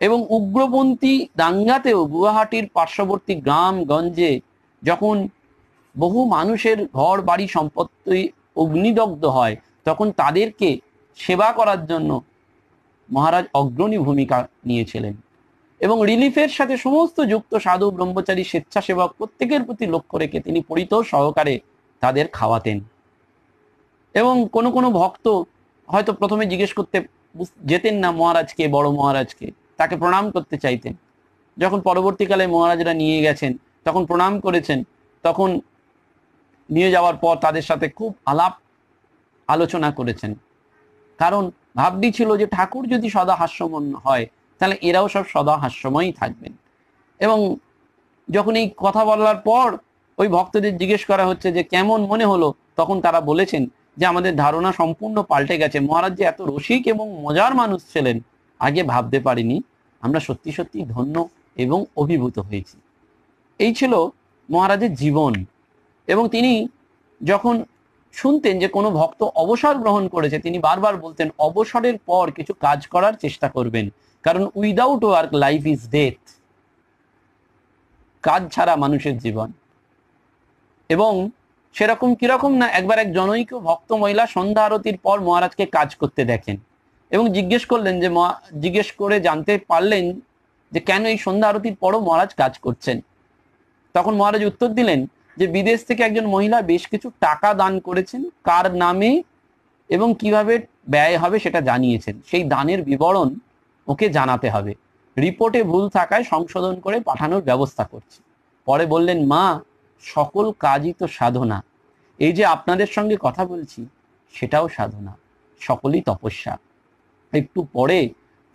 B: এবং উগ্রপন্থী দাঙ্গাতেও গুয়াহাটির পার্শ্ববর্তী গ্রাম গঞ্জে যখন বহু মানুষের ঘর বাড়ি সম্পত্তি অগ্নিদগ্ধ হয়, তখন তাদেরকে সেবা করার জন্য মহারাজ অগ্রণী ভূমিকা নিয়েছিলেন। এবং রিলিফের সাথে সমস্ত যুক্ত সাধু ব্রহ্মচারী স্বেচ্ছাসেবক প্রত্যেকের প্রতি লক্ষ্য রেখে তিনি পরিতোষ সহকারে তাদের খাওয়াতেন। এবং কোনো কোনো ভক্ত হয়তো প্রথমে জিজ্ঞেস করতে যেতেন না মহারাজকে, বড় মহারাজকে, তাকে প্রণাম করতে চাইতেন। যখন পরবর্তীকালে মহারাজরা নিয়ে গেছেন, তখন প্রণাম করেছেন, তখন নিয়ে যাওয়ার পর তাদের সাথে খুব আলাপ আলোচনা করেছেন। কারণ ভাবটি ছিল যে ঠাকুর যদি সদা হাস্যময় হয় তাহলে এরাও সব সদা হাস্যময়ই থাকবেন। এবং যখন এই কথা বলার পর ওই ভক্তদের জিজ্ঞেস করা হচ্ছে যে কেমন মনে হলো, তখন তারা বলেছেন যে আমাদের ধারণা সম্পূর্ণ পাল্টে গেছে। মহারাজ যে এত রসিক এবং মজার মানুষ ছিলেন আগে ভাবতে পারিনি, আমরা সত্যি সত্যি ধন্য এবং অভিভূত হয়েছি। এই ছিল মহারাজের জীবন। এবং তিনি যখন শুনতেন যে কোনো ভক্ত অবসর গ্রহণ করেছে, তিনি বারবার বলতেন অবসরের পর কিছু কাজ করার চেষ্টা করবেন, কারণ without work life is death. কাজ ছাড়া মানুষের জীবন। এবং সেরকম কিরকম না, একবার এক জনৈক ভক্ত মহিলা সন্ধ্যা আরতির পর মহারাজকে কাজ করতে দেখেন এবং জিজ্ঞেস করলেন যে জিজ্ঞেস করে জানতে পারলেন যে কেন এই সন্ধ্যা আরতির পরও মহারাজ কাজ করছেন। তখন মহারাজ উত্তর দিলেন যে বিদেশ থেকে একজন মহিলা বেশ কিছু টাকা দান করেছেন, কার নামে এবং কিভাবে ব্যয় হবে সেটা জানিয়েছেন, সেই দানের বিবরণ ওকে জানাতে হবে, রিপোর্টে ভুল থাকায় সংশোধন করে পাঠানোর ব্যবস্থা করছি। পরে বললেন, মা সকল কাজই তো সাধনা, এই যে আপনাদের সঙ্গে কথা বলছি সেটাও সাধনা, সকলই তপস্যা। একটু পরে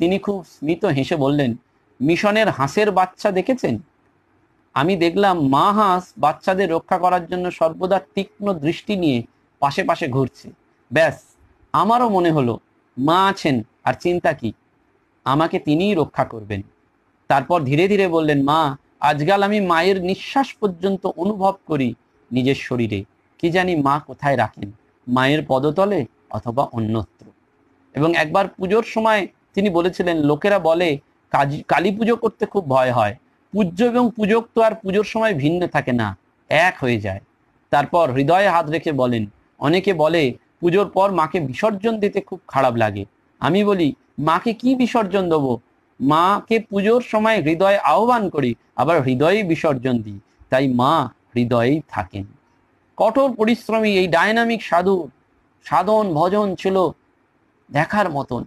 B: তিনি খুব স্মিত হেসে বললেন, মিশনের হাঁসের বাচ্চা দেখেছেন? আমি দেখলাম মা হাঁস বাচ্চাদের রক্ষা করার জন্য সর্বদা তীক্ষ্ণ দৃষ্টি নিয়ে পাশে পাশে ঘুরছে। ব্যাস, আমারও মনে হলো মা আছেন আর চিন্তা কি, আমাকে তিনিই রক্ষা করবেন। তারপর ধীরে ধীরে বললেন, মা আজকাল আমি মায়ের নিঃশ্বাস পর্যন্ত অনুভব করি নিজের শরীরে, কি জানি মা কোথায় রাখেন, মায়ের পদতলে অথবা অন্যত্র। এবং একবার পুজোর সময় তিনি বলেছিলেন, লোকেরা বলে কালী পুজো করতে খুব ভয় হয়, পূজ্য এবং পূজক তো আর পুজোর সময় ভিন্ন থাকে না, এক হয়ে যায়। তারপর হৃদয়ে হাত রেখে বলেন, অনেকে বলে পুজোর পর মাকে বিসর্জন দিতে খুব খারাপ লাগে। আমি বলি, মাকে কি বিসর্জন দেবো? মাকে পুজোর সময় হৃদয়ে আহ্বান করি, আবার হৃদয়ে বিসর্জন দিই, তাই মা হৃদয়েই থাকেন। কঠোর পরিশ্রমী এই ডায়নামিক সাধু সাধন ভজন ছিল দেখার মতন।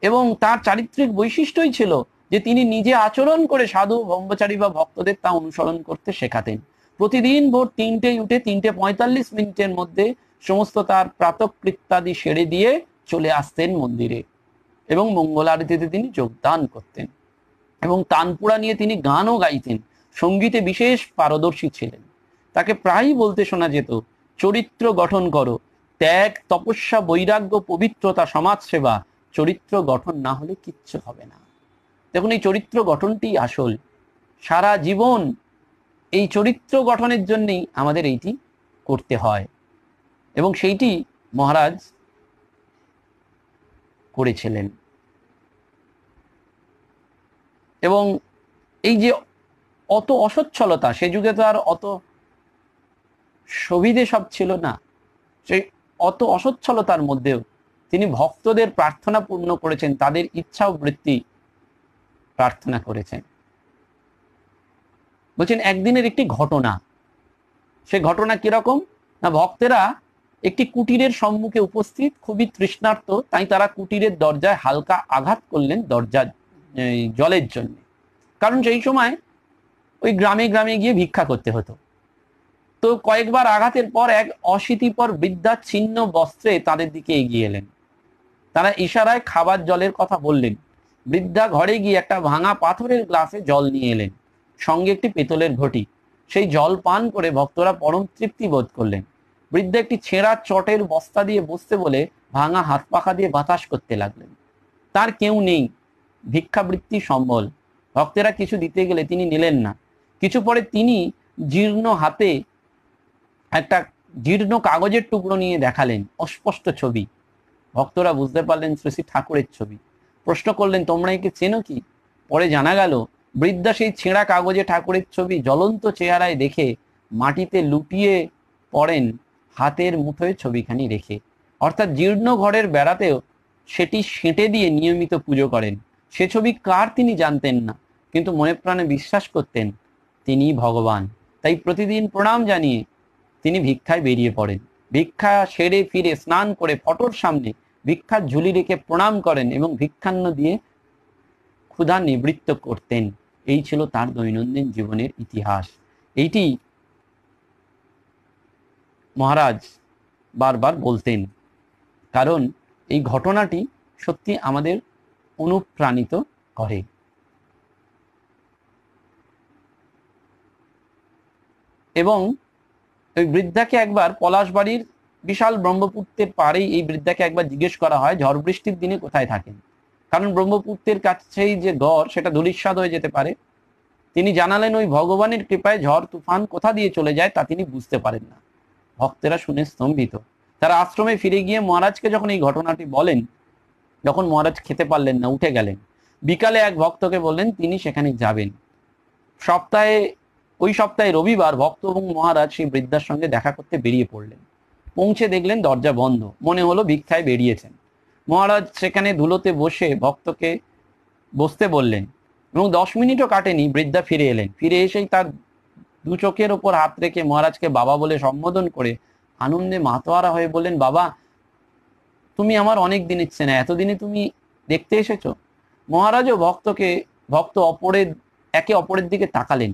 B: এবং তার চারিত্রিক বৈশিষ্ট্যই ছিল যে তিনি নিজে আচরণ করে সাধু ব্রহ্মচারী বা ভক্তদের তা অনুসরণ করতে শেখাতেন। প্রতিদিন ভোর 3টেয় উঠে 3:45 মধ্যে সমস্ত তার প্রাতকৃত্যাদি সেরে দিয়ে চলে আসতেন মন্দিরে এবং মঙ্গল আরতিতে তিনি যোগদান করতেন। এবং তানপুরা নিয়ে তিনি গানও গাইতেন, সঙ্গীতে বিশেষ পারদর্শী ছিলেন। তাকে প্রায়ই বলতে শোনা যেত, চরিত্র গঠন করো, ত্যাগ তপস্যা বৈরাগ্য পবিত্রতা সমাজসেবা, চরিত্র গঠন না হলে কিচ্ছু হবে না। দেখুন, এই চরিত্র গঠনটি আসল। সারা জীবন এই চরিত্র গঠনের জন্যই আমাদের এইটি করতে হয় এবং সেইটি মহারাজ করেছিলেন। এবং এই যে অত অসচ্ছলতা, সে যুগে তো আর অত সুবিধে সব ছিল না, সেই অত অসচ্ছলতার মধ্যেও তিনি ভক্তদের প্রার্থনা পূর্ণ করেছেন, তাদের ইচ্ছা ও বৃত্তি প্রার্থনা করেছেন। বলছেন একদিনের একটি ঘটনা, সে ঘটনা কিরকম না, ভক্তেরা একটি কুটিরের সম্মুখে উপস্থিত, খুবই তৃষ্ণার্ত, তাই তারা কুটিরের দরজায় হালকা আঘাত করলেন দরজার জলের জন্য। কারণ সেই সময় ওই গ্রামে গ্রামে গিয়ে ভিক্ষা করতে হতো। তো কয়েকবার আঘাতের পর এক অশীতিপর বৃদ্ধা ছিন্ন বস্ত্রে তাদের দিকে এগিয়ে এলেন। তারা ইশারায় খাবার জলের কথা বললেন। বৃদ্ধা ঘরে গিয়ে একটা ভাঙা পাথরের গ্লাসে জল নিয়ে এলেন, সঙ্গে একটি পেতলের ঘটি। সেই জল পান করে ভক্তরা পরম তৃপ্তি বোধ করলেন। বৃদ্ধা একটি ছেঁড়া চটের বস্তা দিয়ে বসতে বলে ভাঙা হাত পাখা দিয়ে বাতাস করতে লাগলেন। তার কেউ নেই, ভিক্ষাবৃত্তি সম্বল। ভক্তেরা কিছু দিতে গেলে তিনি নিলেন না। কিছু পরে তিনি জীর্ণ হাতে একটা জীর্ণ কাগজের টুকরো নিয়ে দেখালেন, অস্পষ্ট ছবি। ভক্তরা বুঝতে পারলেন শ্রী শ্রী ঠাকুরের ছবি। প্রশ্ন করলেন, তোমরা একে চেনো কি? পরে জানা গেল বৃদ্ধা সেই ছেঁড়া কাগজে ঠাকুরের ছবি জ্বলন্ত চেহারায় দেখে মাটিতে লুটিয়ে পড়েন, হাতের মুঠোয় ছবিখানি রেখে। অর্থাৎ জীর্ণ ঘরের বেড়াতেও সেটি সেঁটে দিয়ে নিয়মিত পুজো করেন। সে ছবি কার তিনি জানতেন না, কিন্তু মনে প্রাণে বিশ্বাস করতেন তিনিই ভগবান। তাই প্রতিদিন প্রণাম জানিয়ে তিনি ভিক্ষায় বেরিয়ে পড়েন। ভিক্ষা সেরে ফিরে স্নান করে ফটোর সামনে ভিক্ষার ঝুলি রেখে প্রণাম করেন এবং ভিক্ষান্ন দিয়ে ক্ষুধা নিবৃত্ত করতেন। এই ছিল তার দৈনন্দিন জীবনের ইতিহাস। এইটি মহারাজ বারবার বলতেন, কারণ এই ঘটনাটি সত্যি আমাদের অনুপ্রাণিত করে। এবং ওই বৃদ্ধাকে একবার পলাশবাড়ির বিশাল ব্রহ্মপুত্রের পাড়েই এই বৃদ্ধাকে একবার জিজ্ঞেস করা হয় ঝড় বৃষ্টির দিনে কোথায় থাকেন, কারণ ব্রহ্মপুত্রের কাছেই যে গড় সেটা ধূলিসাৎ হয়ে যেতে পারে। তিনি জানালেন ওই ভগবানের কৃপায় ঝড় তুফান কোথা দিয়ে চলে যায় তা তিনি বুঝতে পারেন না। ভক্তেরা শুনে স্তম্ভিত। তারা আশ্রমে ফিরে গিয়ে মহারাজকে যখন এই ঘটনাটি বলেন, যখন মহারাজ খেতে পারলেন না, উঠে গেলেন। বিকালে এক ভক্তকে বললেন তিনি সেখানে যাবেন। ওই সপ্তাহে রবিবার ভক্ত এবং মহারাজ সেই বৃদ্ধার সঙ্গে দেখা করতে বেরিয়ে পড়লেন। পৌঁছে দেখলেন দরজা বন্ধ, মনে হলো ভিক্ষায় বেরিয়েছেন। মহারাজ সেখানে ধুলোতে বসে ভক্তকে বসতে বললেন এবং 10 মিনিটও কাটেনি বৃদ্ধা ফিরে এলেন। ফিরে এসেই তার দু চোখের ওপর হাত রেখে মহারাজকে বাবা বলে সম্বোধন করে আনন্দে মাতোয়ারা হয়ে বললেন, বাবা তুমি আমার অনেক দিনের চেনা, এতদিনে তুমি দেখতে এসেছো। মহারাজও একে অপরের দিকে তাকালেন।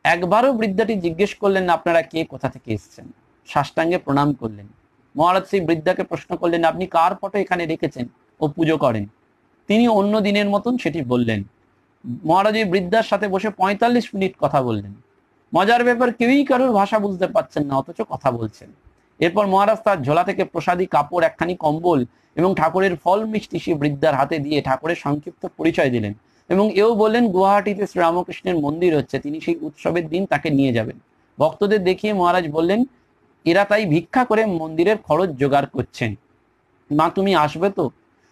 B: একবারও বৃদ্ধাটি জিজ্ঞেস করলেন না আপনারা কে, কোথা থেকে এসেছেন। সাষ্টাঙ্গে প্রণাম করলেন। মহারাজ সেই বৃদ্ধাকে প্রশ্ন করলেন আপনি কার ফটো এখানে রেখেছেন ও পুজো করেন। তিনি অন্য দিনের মতন সেটি বললেন। মহারাজ এই বৃদ্ধার সাথে বসে 45 মিনিট কথা বললেন। মজার ব্যাপার, কেউই কারোর ভাষা বুঝতে পারছেন না, অথচ কথা বলছেন। এরপর মহারাজ তার ঝোলা থেকে প্রসাদী কাপড়, একখানি কম্বল এবং ঠাকুরের ফল মিষ্টি সেই বৃদ্ধার হাতে দিয়ে ঠাকুরের সংক্ষিপ্ত পরিচয় দিলেন এবং এও বললেন গুয়াহাটিতে শ্রীরামকৃষ্ণের মন্দির হচ্ছে, তিনি সেই উৎসবের দিন তাকে নিয়ে যাবেন। ভক্তদের দেখিয়ে মহারাজ বললেন এরা তাই ভিক্ষা করে মন্দিরের খরচ জোগাড় করছেন, মা তুমি আসবে তো।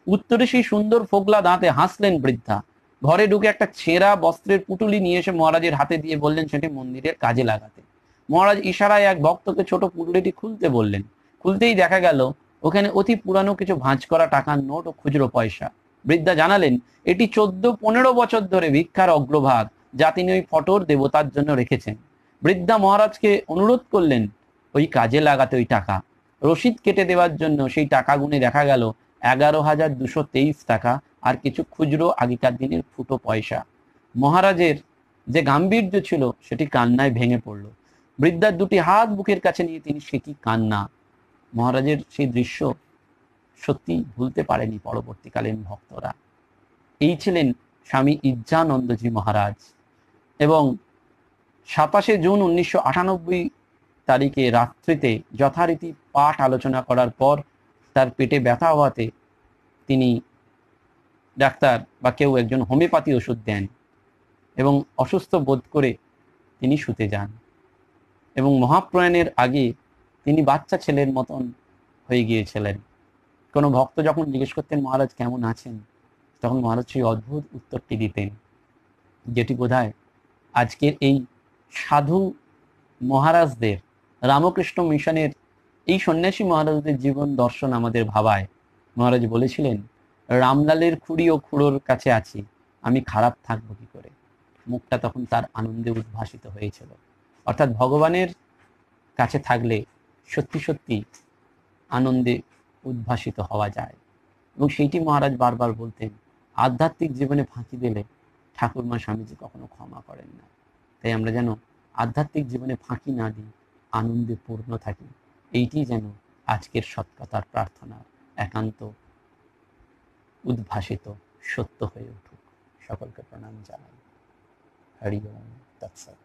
B: উত্তরে সেই সুন্দর ফোকলা দাঁতে হাসলেন বৃদ্ধা। ঘরে ঢুকে একটা ছেঁড়া বস্ত্রের পুটুলি নিয়ে এসে মহারাজের হাতে দিয়ে বললেন সেটি মন্দিরের কাজে লাগাতে। মহারাজ ইশারায় এক ভক্তকে ছোট পুটুলিটি খুলতে বললেন। খুলতেই দেখা গেল ওখানে অতি পুরানো কিছু ভাঁজ করা টাকার নোট ও খুচরো পয়সা। বৃদ্ধা জানালেন এটি 14-15 বছর ধরে ভিক্ষার অগ্রভাগ, যা তিনি ওই ফটোর দেবতার জন্য রেখেছেন। বৃদ্ধা মহারাজকে অনুরোধ করলেন ওই কাজে লাগাতে ওই টাকা। রসিদ কেটে দেওয়ার জন্য সেই টাকা গুনে দেখা গেল 11,223 টাকা আর কিছু খুচরো আগেকার দিনের ফুটো পয়সা। মহারাজের যে গাম্ভীর্য ছিল সেটি কান্নায় ভেঙে পড়ল। বৃদ্ধার দুটি হাত বুকের কাছে নিয়ে তিনি সে কি কান্না। মহারাজের সেই দৃশ্য সত্যি ভুলতে পারেনি পরবর্তীকালীন ভক্তরা। এই ছিলেন স্বামী ইজ্জানন্দজি মহারাজ। এবং 27 জুন 1998 তারিখে রাত্রিতে যথারীতি পাঠ আলোচনা করার পর তার পেটে ব্যথা হওয়াতে তিনি ডাক্তার বা কেউ একজন হোমিওপ্যাথি ওষুধ দেন এবং অসুস্থ বোধ করে তিনি শুতে যান। এবং মহাপ্রয়াণের আগে তিনি বাচ্চা ছেলের মতন হয়ে গিয়েছিলেন। কোনো ভক্ত যখন জিজ্ঞেস করতেন মহারাজ কেমন আছেন, তখন মহারাজ সেই অদ্ভুত উত্তরটি দিতেন, যেটি বোধহয় আজকের এই সাধু মহারাজদের, রামকৃষ্ণ মিশনের এই সন্ন্যাসী মহারাজদের জীবন দর্শন আমাদের ভাবায়। মহারাজ বলেছিলেন রামলালের খুঁড়ি ও খুড়োর কাছে আছি, আমি খারাপ থাকবো কি করে। মুখটা তখন তার আনন্দে উদ্ভাসিত হয়েছিল। অর্থাৎ ভগবানের কাছে থাকলে সত্যি সত্যি আনন্দে উদ্ভাসিত হওয়া যায়। এবং সেইটি মহারাজ বারবার বলতেন। আধ্যাত্মিক জীবনে ফাঁকি দিলে ঠাকুরমা স্বামীজি কখনো ক্ষমা করেন না। তাই আমরা যেন আধ্যাত্মিক জীবনে ফাঁকি না দিই, আনন্দে পূর্ণ থাকি। এইটি যেন আজকের সৎকথার প্রার্থনার একান্ত উদ্ভাসিত সত্য হয়ে উঠুক। সকলকে প্রণাম জানাই। হরি ওম তৎসৎ।